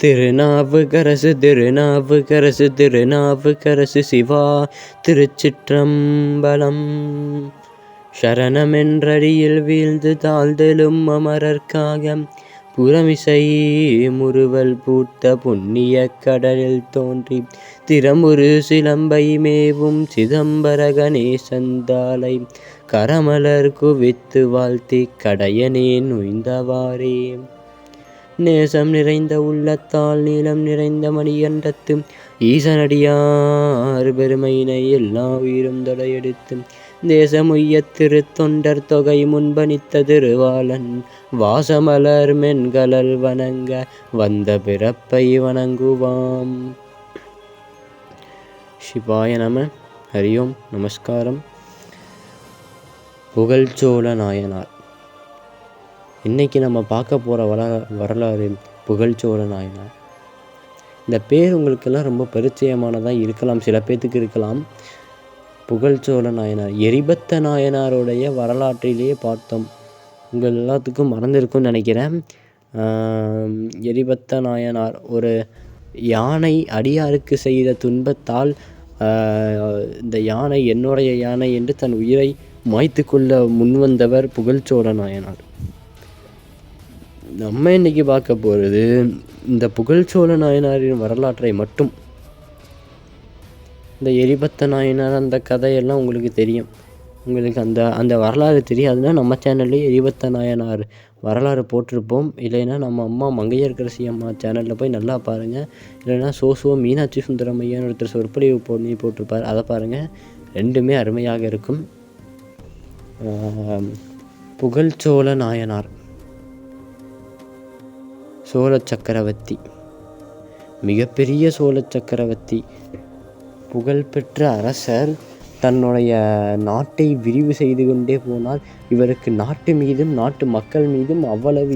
திருநாவுக்கரசு திருநாவுக்கரசு திருநாவுக்கரசு சிவா திருச்சிற்றம்பலம். சரணமென்றடியில் வீழ்ந்து தாழ்தலும் அமரர்க்காக புறமிசை முறுவல் பூத்த புண்ணிய கடலில் தோன்றி திறமுறு சிலம்பை மேவும் சிதம்பர கணேசந்தாளை கரமலர் குவித்து வாழ்த்தி கடையனேன் உய்ந்தவாறே. நேசம் நிறைந்த உள்ளத்தால் நீளம் நிறைந்த மணிகண்டத்து ஈசனடியார் பெருமையினை எல்லா உயிரும் தொடையெடுத்து தேசமுய்ய திருத்தொண்டர் தொகை முன்பணித்த திருவாளன் வாசமலர் மென்கலல் வணங்க வந்த பிறப்பை வணங்குவாம். சிவாய நம. ஹரியோம் நமஸ்காரம். புகழ்ச்சோழ நாயனார். இன்றைக்கி நம்ம பார்க்க போகிற வரலாறு புகழ்ச்சோழ நாயனார். இந்த பேர் உங்களுக்கெல்லாம் ரொம்ப பரிச்சயமானதாக இருக்கலாம், சில பேர்த்துக்கு இருக்கலாம். புகழ்ச்சோழ நாயனார் எரிபத்த நாயனாருடைய வரலாற்றிலேயே பார்த்தோம். உங்கள் எல்லாத்துக்கும் மறந்துருக்குன்னு நினைக்கிறேன். எரிபத்த நாயனார் ஒரு யானை அடியாருக்கு செய்த துன்பத்தால் இந்த யானை என்னுடைய யானை என்று தன் உயிரை மாய்த்து கொள்ள முன்வந்தவர் புகழ்ச்சோழ நாயனார். நம்ம இன்றைக்கி பார்க்க போகிறது இந்த புகழ்ச்சோழ நாயனாரின் வரலாற்றை மட்டும். இந்த எரிபத்த நாயனார் அந்த கதையெல்லாம் உங்களுக்கு தெரியும். உங்களுக்கு அந்த வரலாறு தெரியாதுன்னா நம்ம சேனல்லே எரிபத்த நாயனார் வரலாறு போட்டிருப்போம். இல்லைன்னா நம்ம அம்மா மங்கையர்கரசி அம்மா சேனலில் போய் நல்லா பாருங்கள். இல்லைன்னா சோ மீனாட்சி சுந்தரமையான்னு ஒருத்தர் சொற்பொழிவு போட்டிருப்பார், அதை பாருங்கள். ரெண்டுமே அருமையாக இருக்கும். புகழ்ச்சோழ நாயனார் சோழ சக்கரவர்த்தி, மிகப்பெரிய சோழ சக்கரவர்த்தி, புகழ்பெற்ற அரசர். தன்னுடைய நாட்டை விரிவு செய்து கொண்டே போனால் இவருக்கு நாட்டு மீதும் நாட்டு மக்கள் மீதும் அவ்வளவு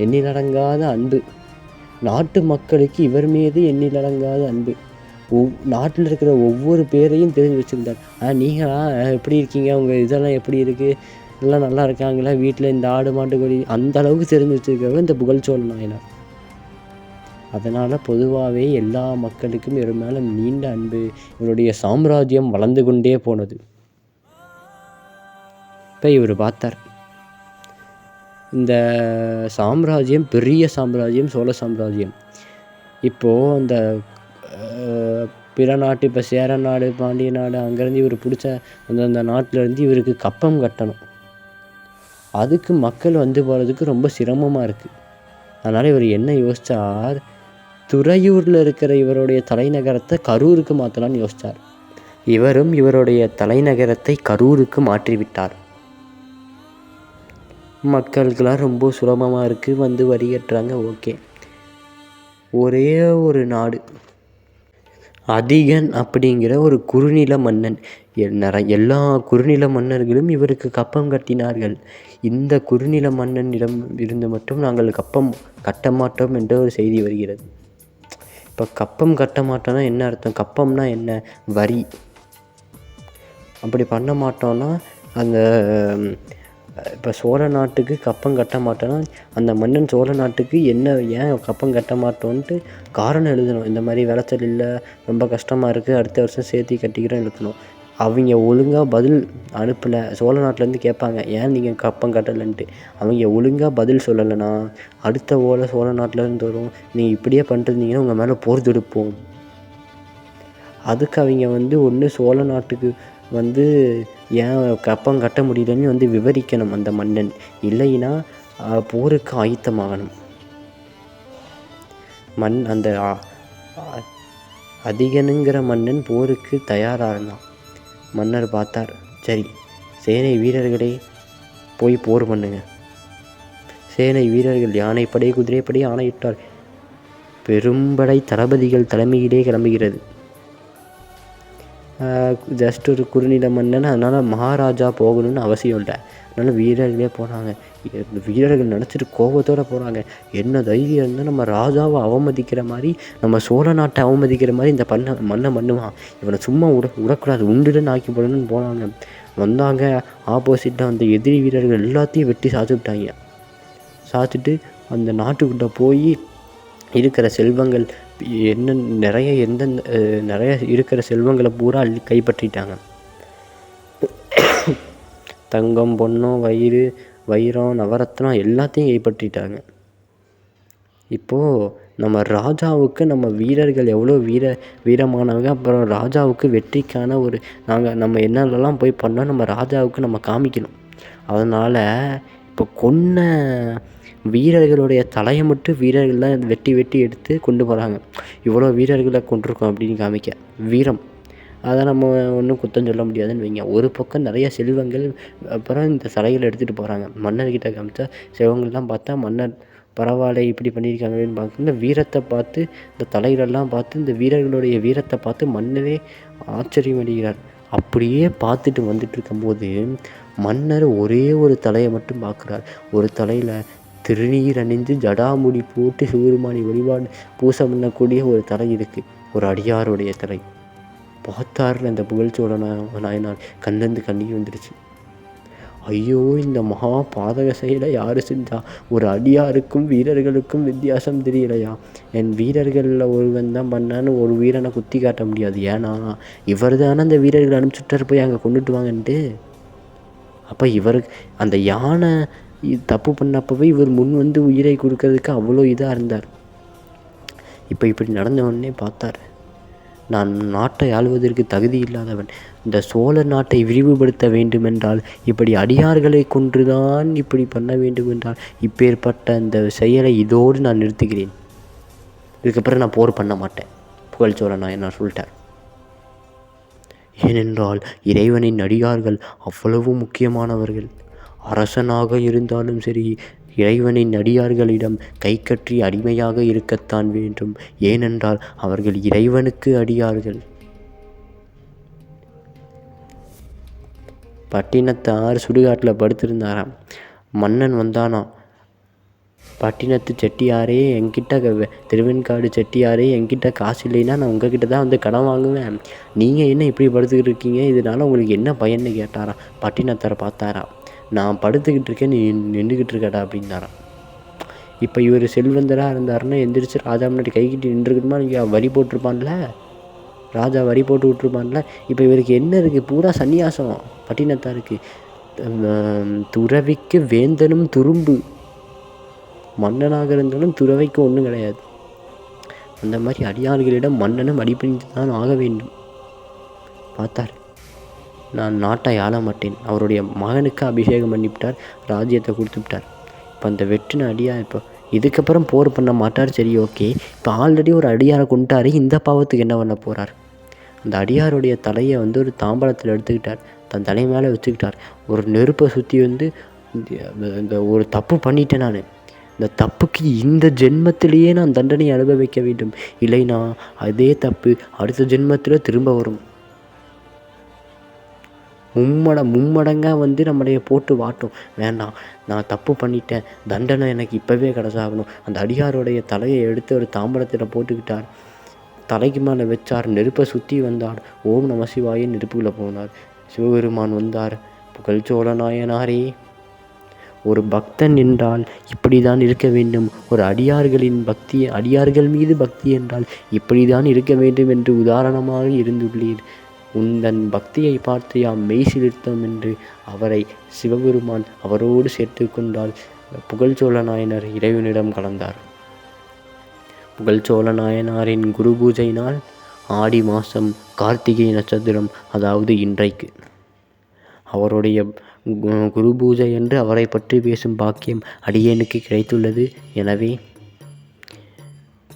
எண்ணிலடங்காத அன்பு. நாட்டு மக்களுக்கு இவர் மீது எண்ணிலடங்காத அன்பு. நாட்டில் இருக்கிற ஒவ்வொரு பேரையும் தெரிஞ்சு வச்சுருந்தார். நீங்களா எப்படி இருக்கீங்க, உங்கள் இதெல்லாம் எப்படி இருக்குது, எல்லாம் நல்லா இருக்காங்களா, வீட்டில் இந்த ஆடு மாட்டு கோழி, அந்த அளவுக்கு தெரிஞ்சு வச்சுருக்கிறவர் இந்த புகழ்ச்சோழ நாயனார். அதனால் பொதுவாகவே எல்லா மக்களுக்கும் இவர் மேலே நீண்ட அன்பு. இவருடைய சாம்ராஜ்யம் வளர்ந்து கொண்டே போனது. இப்போ இவர் பார்த்தார், இந்த சாம்ராஜ்யம் பெரிய சாம்ராஜ்யம், சோழ சாம்ராஜ்யம். இப்போது அந்த பிற நாட்டு, இப்போ சேர நாடு, பாண்டிய நாடு, அங்கேருந்து இவர் பிடிச்ச அந்த நாட்டிலேருந்து இவருக்கு கப்பம் கட்டணும். அதுக்கு மக்கள் வந்து போகிறதுக்கு ரொம்ப சிரமமாக இருக்குது. அதனால் இவர் என்ன யோசித்தார், துறையூரில் இருக்கிற இவருடைய தலைநகரத்தை கரூருக்கு மாற்றலான்னு யோசித்தார். இவரும் இவருடைய தலைநகரத்தை கரூருக்கு மாற்றிவிட்டார். மக்களுக்கெல்லாம் ரொம்ப சுலபமாக இருக்குது, வந்து வரி கட்டுறாங்க. ஓகே. ஒரே ஒரு நாடு, அதிகன் அப்படிங்கிற ஒரு குறுநில மன்னன். எல்லா குறுநில மன்னர்களும் இவருக்கு கப்பம் கட்டினார்கள். இந்த குறுநில மன்னனிடம் இருந்து மட்டும் நாங்கள் கப்பம் கட்ட மாட்டோம் என்ற ஒரு செய்தி வருகிறது. இப்போ கப்பம் கட்ட மாட்டோம்னா என்ன அர்த்தம்? கப்பம்னா என்ன? வரி. அப்படி பண்ண மாட்டோம்னா அந்த இப்போ சோழ நாட்டுக்கு கப்பம் கட்ட மாட்டோன்னா அந்த மன்னன் சோழ நாட்டுக்கு ஏன் கப்பம் கட்ட மாட்டோன்ட்டு காரணம் எழுதணும். இந்த மாதிரி விளைச்சல் இல்லை, ரொம்ப கஷ்டமாக இருக்குது, அடுத்த வருஷம் சேர்த்து கட்டிக்கிறோம் எழுதணும். அவங்க ஒழுங்காக பதில் அனுப்பலை. சோழ நாட்டிலேருந்து கேட்பாங்க, ஏன் நீங்கள் கப்பம் கட்டலைன்ட்டு. அவங்க ஒழுங்காக பதில் சொல்லலைன்னா அடுத்த ஓலை சோழ நாட்டிலேருந்து வரும், நீங்கள் இப்படியே பண்ணிருந்தீங்கன்னா உங்கள் மேலே போர் தொடுப்போம். அதுக்கு அவங்க ஒன்று சோழ நாட்டுக்கு ஏன் கப்பம் கட்ட முடியலன்னு விவரிக்கணும் அந்த மன்னன். இல்லைன்னா போருக்கு ஆயத்தமாகணும். அந்த அதிகனுங்கிற மன்னன் போருக்கு தயாராகலாம். மன்னர் பார்த்தார், சரி சேனை வீரர்களே போய் போர் பண்ணுங்க. சேனை வீரர்கள் யானைப்படை குதிரைப்படை ஆணையிட்டார். பெரும்படை தளபதிகள் தலைமையிலே கிளம்புகிறது. ஜஸ்ட் ஒரு குறுநில மன்னன், அதனால் மகாராஜா போகணும்னு அவசியம் இல்லை. அதனால் வீரர்களே போனாங்க. வீரர்கள் நினச்சிட்டு கோபத்தோடு போகிறாங்க. என்ன தைரியம் இருந்தால் நம்ம ராஜாவை அவமதிக்கிற மாதிரி, நம்ம சோழ நாட்டை அவமதிக்கிற மாதிரி இந்த மண்ணை பண்ணுவான், இவனை சும்மா விடக்கூடாது, உண்டுடன் ஆக்கி போடணும்னு போனாங்க. வந்தாங்க. ஆப்போசிட்டாக அந்த எதிரி வீரர்கள் எல்லாத்தையும் வெட்டி சாத்துட்டு அந்த நாட்டுக்கிட்ட போய் இருக்கிற செல்வங்கள் என்ன நிறைய எந்தெந்த நிறைய இருக்கிற செல்வங்களை பூரா அள்ளி கைப்பற்றிட்டாங்க. தங்கம், பொன்னம், வைரம், நவரத்னம் எல்லாத்தையும் கைப்பற்றிட்டாங்க. இப்போது நம்ம ராஜாவுக்கு நம்ம வீரர்கள் எவ்வளோ வீரமானவங்க. அப்புறம் ராஜாவுக்கு வெற்றிக்கான நம்ம என்னென்னலாம் போய் பண்ணோம் நம்ம ராஜாவுக்கு நம்ம காமிக்கணும். அதனால் இப்போ கொன்ன வீரர்களுடைய தலையை மட்டும் வீரர்கள்லாம் வெட்டி எடுத்து கொண்டு போகிறாங்க. இவ்வளோ வீரர்களை கொண்டிருக்கோம் அப்படின்னு காமிக்க வீரம். அதை நம்ம ஒன்றும் குத்தம் சொல்ல முடியாதுன்னு வைங்க. ஒரு பக்கம் நிறைய செல்வங்கள், அப்புறம் இந்த சிலைகளை எடுத்துகிட்டு போகிறாங்க. மன்னர்கிட்ட காமிச்சா செல்வங்கள்லாம் பார்த்தா மன்னர் பரவாயில்ல இப்படி பண்ணியிருக்காங்கன்னு பார்த்து இந்த வீரத்தை பார்த்து இந்த தலைகளெல்லாம் பார்த்து இந்த வீரர்களுடைய வீரத்தை பார்த்து மன்னரே ஆச்சரியம் அடைகிறார். அப்படியே பார்த்துட்டு வந்துட்டு இருக்கும்போது மன்னர் ஒரே ஒரு தலையை மட்டும் பார்க்குறார். ஒரு தலையில் திருநீர் அணிந்து ஜடாமுடி போட்டு சிவபெருமானை வழிபாடு பூசை பண்ணக்கூடிய ஒரு தலை இருக்குது, ஒரு அடியாருடைய தலை. பார்த்தாருன்னு அந்த புகழ்ச்சோழ நாயனார் கண்ணிருந்து கண்ணீர் வந்துடுச்சு. ஐயோ, இந்த மகா பாதக செயலை யார் செஞ்சா? ஒரு அடியாருக்கும் வீரர்களுக்கும் வித்தியாசம் தெரியலையா? என் வீரர்களில் ஒருவன் தான் பண்ணான்னு ஒரு வீரனை குத்தி காட்ட முடியாது. ஏன்னா இவர் தானே அந்த வீரர்கள் அனுப்பிச்சுட்டார் போய் அங்கே கொண்டுட்டு வாங்கன்ட்டு. அப்போ இவருக்கு அந்த யானை தப்பு பண்ணப்பவே இவர் முன் வந்து உயிரை கொடுக்கறதுக்கு அவ்வளோ இதாக இருந்தார். இப்போ இப்படி நடந்த உடனே பார்த்தார், நான் நாட்டை ஆள்வதற்கு தகுதி இல்லாதவன். இந்த சோழ நாட்டை விரிவுபடுத்த வேண்டுமென்றால் இப்படி அடியார்களை கொன்றுதான் இப்படி பண்ண வேண்டுமென்றால் இப்பேற்பட்ட அந்த செயலை இதோடு நான் நிறுத்துகிறேன். இதுக்கப்புறம் நான் போர் பண்ண மாட்டேன் புகழ்ச்சோழ நாயனார் சொல்லிட்டார். ஏனென்றால் இறைவனின் அடியார்கள் அவ்வளவு முக்கியமானவர்கள். அரசனாக இருந்தாலும் சரி, இறைவனின் அடியார்களிடம் கை கற்றி அடிமையாக இருக்கத்தான் வேண்டும். ஏனென்றால் அவர்கள் இறைவனுக்கு அடியார்கள். பட்டினத்தார் சுடுகாட்டில் படுத்திருந்தாராம். மன்னன் வந்தானாம். பட்டினத்து செட்டியாரே, என்கிட்ட திருவெண்காடு செட்டியாரே, என்கிட்ட காசு இல்லைன்னா நான் உங்ககிட்ட தான் வந்து கடன் வாங்குவேன். நீங்கள் என்ன இப்படி படுத்துக்கிட்டு இருக்கீங்க? இதனால் உங்களுக்கு என்ன பயன்னு கேட்டாராம். பட்டினத்தாரை பார்த்தாராம். நான் படுத்துக்கிட்டு இருக்கேன், நீ நின்றுக்கிட்டு இருக்கடா அப்படின்னாராம். இப்போ இவர் செல்வந்தராக இருந்தாருன்னா எந்திரிச்சு ராஜா முன்னாடி கைக்கிட்டு நின்றுக்கிட்டுமா? நீங்கள் வரி போட்டிருப்பான்ல, ராஜா வரி போட்டு விட்டுருப்பான்ல. இப்போ இவருக்கு என்ன இருக்குது? பூரா சன்னியாசம் பட்டினத்தாருக்கு. துறவிக்கு வேந்தனும் துரும்பு. மன்னனாக இருந்தாலும் துறவைக்கு ஒன்றும் கிடையாது. அந்த மாதிரி அடியார்களிடம் மன்னனும் அடிபணிந்து தான் ஆக வேண்டும். பார்த்தார், நான் நாட்டை ஆள மாட்டேன். அவருடைய மகனுக்கு அபிஷேகம் பண்ணிவிட்டார், ராஜ்யத்தை கொடுத்துவிட்டார். இப்போ அந்த வெற்றின அடியார் இப்போ இதுக்கப்புறம் போர் பண்ண மாட்டார். சரி, ஓகே. இப்போ ஆல்ரெடி ஒரு அடியாரை கொண்டுட்டார், இந்த பாவத்துக்கு என்ன பண்ண போகிறார்? அந்த அடியாருடைய தலையை வந்து ஒரு தாம்பலத்தில் எடுத்துக்கிட்டார், தன் தலை மேலே வச்சுக்கிட்டார். ஒரு நெருப்பை சுற்றி வந்து இந்த ஒரு தப்பு பண்ணிட்டேன் நான், இந்த தப்புக்கு இந்த ஜென்மத்திலேயே நான் தண்டனை அனுபவிக்க வேண்டும். இல்லைனா அதே தப்பு அடுத்த ஜென்மத்தில் திரும்ப வரும். மும்மடங்காக வந்து நம்மளைய போட்டு வாட்டும். வேண்டாம், நான் தப்பு பண்ணிட்டேன், தண்டனை எனக்கு இப்போவே கிடச்சாகணும். அந்த அடியாருடைய தலையை எடுத்து ஒரு தாம்பரத்தில் போட்டுக்கிட்டார், தலைக்கு மேலே வச்சார், நெருப்பை சுற்றி வந்தார். ஓம் நம சிவாய நெருப்புக்குள்ளே போனார். சிவபெருமான் வந்தார். புகழ்ச்சோழ நாயனாரே, ஒரு பக்தன் என்றால் இப்படி தான் இருக்க வேண்டும். ஒரு அடியார்கள் மீது பக்தி என்றால் இப்படி தான் இருக்க வேண்டும் என்று உதாரணமாக இருந்துள்ளீர். உந்தன் பக்தியை பார்த்து யாம் மெய் சிலிர்த்தோம் என்று அவரை சிவபெருமான் அவரோடு சேர்த்து கொண்டால் புகழ்ச்சோழ நாயனார் இறைவனிடம் கலந்தார். புகழ்ச்சோழ நாயனாரின் குரு பூஜை நாள் ஆடி மாதம் கார்த்திகை நட்சத்திரம், அதாவது இன்றைக்கு. அவருடைய குரு பூஜை என்று அவரை பற்றி பேசும் பாக்கியம் அடியேனுக்கு கிடைத்துள்ளது. எனவே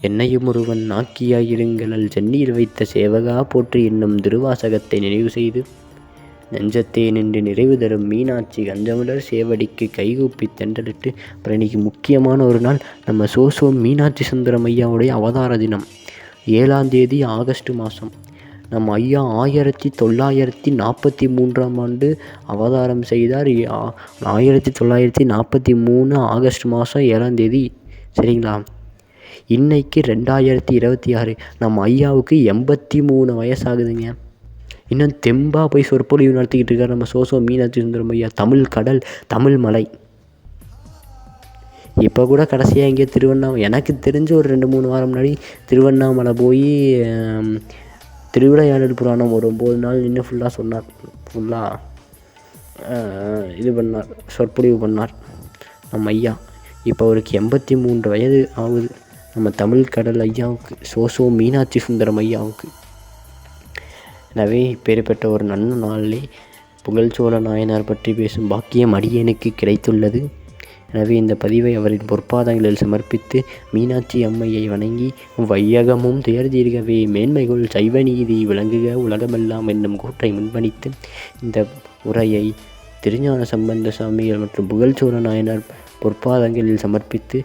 என்னையும் ஒருவன் நாக்கியாயிருங்கள் சென்னீர் வைத்த சேவகா போற்றி என்னும் திருவாசகத்தை நினைவு செய்து நெஞ்சத்தே நின்று நிறைவு தரும் மீனாட்சி கஞ்சமுலர் சேவடிக்கு கைகூப்பி தென்றலிட்டு. அப்புறம் இன்றைக்கி முக்கியமான ஒரு நாள், நம்ம மீனாட்சி சுந்தரம் ஐயாவுடைய அவதார தினம். 7ஆம் தேதி ஆகஸ்ட் மாதம். நம்ம ஐயா 1943ஆம் ஆண்டு அவதாரம் செய்தார். 1943 ஆகஸ்ட் மாதம் 7ஆம் தேதி. சரிங்களா? இன்னைக்கு 2026. நம்ம ஐயாவுக்கு 83 வயசாகுதுங்க. இன்னும் தெம்பாக போய் சொற்பொழிவு நடத்திக்கிட்டு இருக்கார் நம்ம மீனாட்சி சுந்தரம் ஐயா. தமிழ் கடல், தமிழ் மலை. இப்போ கூட கடைசியாக எங்கேயோ எனக்கு தெரிஞ்சு ஒரு 2-3 வாரம் முன்னாடி திருவண்ணாமலை போய் திருவிளையாடல் புராணம் ஒரு 9 நாள் நின்று ஃபுல்லாக சொன்னார். ஃபுல்லாக இது பண்ணார், சொற்பொழிவு பண்ணார் நம்ம ஐயா. இப்போ அவருக்கு 83 வயது ஆகுது. நம்ம தமிழ் கடல் ஐயாவுக்கு, சோசோ மீனாட்சி சுந்தரம் ஐயாவுக்கு. எனவே இப்பேற்பட்ட ஒரு நல்ல நாளிலே புகழ்ச்சோழ நாயனார் பற்றி பேசும் பாக்கியம் அடியேனுக்கு கிடைத்துள்ளது. எனவே இந்த பதிவை அவரின் பொற்பாதங்களில் சமர்ப்பித்து மீனாட்சி அம்மையை வணங்கி வையகமும் துயர்தீர்கவே மேன்மைகள் சைவ நீதி விளங்குக உலகமெல்லாம் என்னும் கூற்றை முன்பணித்து இந்த உரையை திருஞான சம்பந்த சுவாமிகள் மற்றும் புகழ்ச்சோழ நாயனார் பொற்பாதங்களில் சமர்ப்பித்து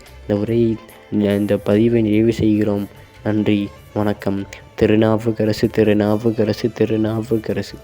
இந்த பதிவை நிறைவு செய்கிறோம். நன்றி, வணக்கம். திருநாவுக்கரசு திருநாவுக்கரசு திருநாவுக்கரசு.